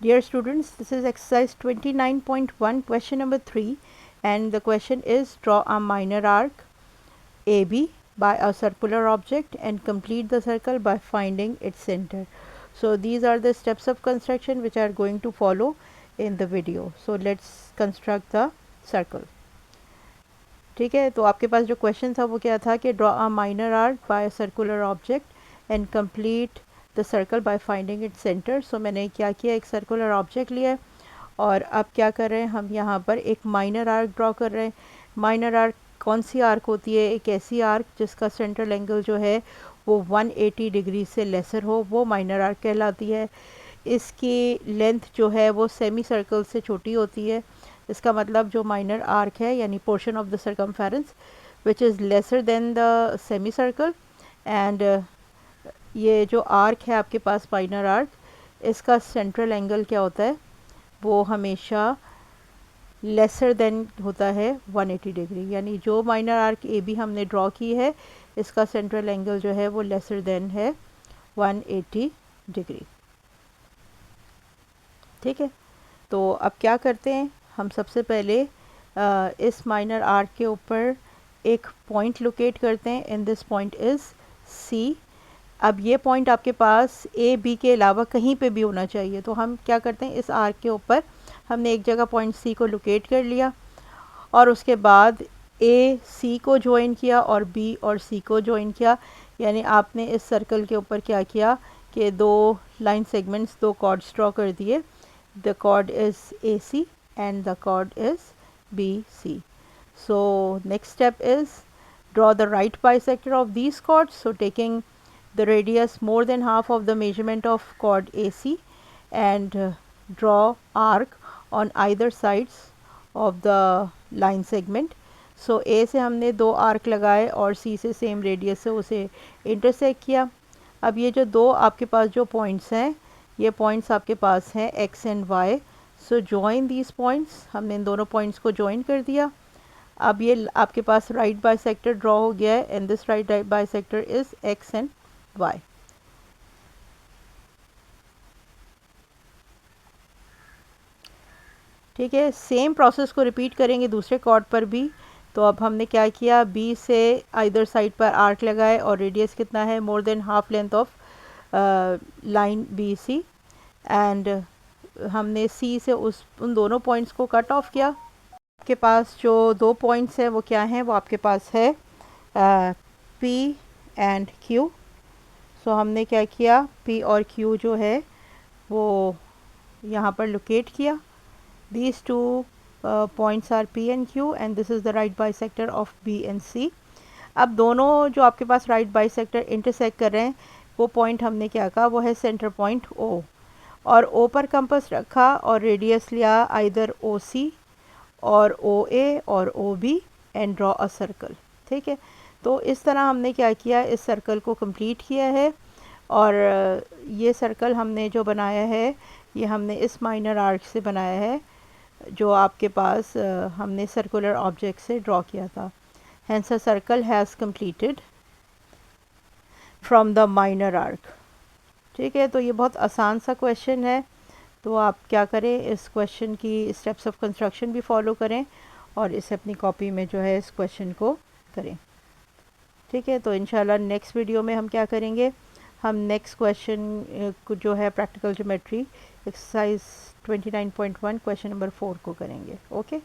Dear students, this is exercise 29.1, question number 3, and the question is draw a minor arc AB by a circular object and complete the circle by finding its center. So these are the steps of construction which are going to follow in the video. So let's construct the circle. ठीक है, तो आपके पास जो question था वो क्या था कि draw a minor arc by circular object and complete the circle by finding its centre. So मैंने क्या किया, एक सर्कुलर ऑब्जेक्ट लिया है और अब क्या कर रहे हैं, हम यहाँ पर एक माइनर आर्क ड्रॉ कर रहे हैं. माइनर आर्क कौन सी आर्क होती है? एक ऐसी आर्क जिसका सेंट्रल एंगल जो है वो 180 डिग्री से लेसर हो, वो माइनर आर्क कहलाती है. इसकी लेंथ जो है वो सेमी सर्कल से छोटी होती है. इसका मतलब जो माइनर आर्क है यानी portion of the circumference which is lesser than the semi circle, and ये जो आर्क है आपके पास माइनर आर्क, इसका सेंट्रल एंगल क्या होता है, वो हमेशा लेसर देन होता है 180 डिग्री. यानी जो माइनर आर्क ए बी हमने ड्रॉ की है इसका सेंट्रल एंगल जो है वो लेसर देन है 180 डिग्री. ठीक है, तो अब क्या करते हैं, हम सबसे पहले इस माइनर आर्क के ऊपर एक पॉइंट लोकेट करते हैं. In this point is C. अब ये पॉइंट आपके पास ए बी के अलावा कहीं पे भी होना चाहिए. तो हम क्या करते हैं, इस आर्क के ऊपर हमने एक जगह पॉइंट सी को लोकेट कर लिया और उसके बाद ए सी को ज्वाइन किया और बी और सी को ज्वाइन किया. यानी आपने इस सर्कल के ऊपर क्या किया कि दो लाइन सेगमेंट्स, दो कॉर्ड्स ड्रॉ कर दिए. The chord is A C and the chord is BC. So next step is draw the right bisector of these chords. So taking the radius more than half of the measurement of chord AC and draw arc on either sides of the line segment. So A से हमने दो arc लगाए और C से same radius से उसे intersect किया. अब ये जो दो आपके पास जो पॉइंट्स हैं, ये पॉइंट्स आपके पास हैं X and Y. So join these points, हमने इन दोनों पॉइंट्स को जॉइन कर दिया. अब ये आपके पास राइट बाइसेक्टर ड्रॉ हो गया है and this right bisector is X and Y. ठीक है, सेम प्रोसेस को रिपीट करेंगे दूसरे कॉर्ड पर भी. तो अब हमने क्या किया, बी से आइदर साइड पर आर्क लगाए और रेडियस कितना है, more than half length of line B C, and हमने सी से उन दोनों पॉइंट्स को कट ऑफ किया. आपके पास जो दो पॉइंट्स हैं वो क्या हैं, वो आपके पास है पी एंड क्यू. सो हमने क्या किया, पी और क्यू जो है वो यहाँ पर लोकेट किया. These two points are P and Q and this is the right bisector of B and C. अब दोनों जो आपके पास राइट बाइसेक्टर इंटरसेक्ट कर रहे हैं वो पॉइंट हमने क्या कहा, वो है सेंटर पॉइंट ओ. और ओ पर कंपास रखा और रेडियस लिया आइदर ओ सी और ओ ए और O B and draw a circle. ठीक है, तो इस तरह हमने क्या किया, इस सर्कल को कंप्लीट किया है. और ये सर्कल हमने जो बनाया है ये हमने इस माइनर आर्क से बनाया है जो आपके पास हमने सर्कुलर ऑब्जेक्ट से ड्रॉ किया था. Hence a circle has completed from the minor arc. ठीक है, तो ये बहुत आसान सा क्वेश्चन है. तो आप क्या करें, इस क्वेश्चन की स्टेप्स ऑफ कंस्ट्रक्शन भी फॉलो करें और इसे अपनी कॉपी में जो है इस क्वेश्चन को करें. ठीक है, तो इंशाल्लाह नेक्स्ट वीडियो में हम क्या करेंगे, हम नेक्स्ट क्वेश्चन को जो है practical geometry exercise 29.1 question number 4 को करेंगे. ओके.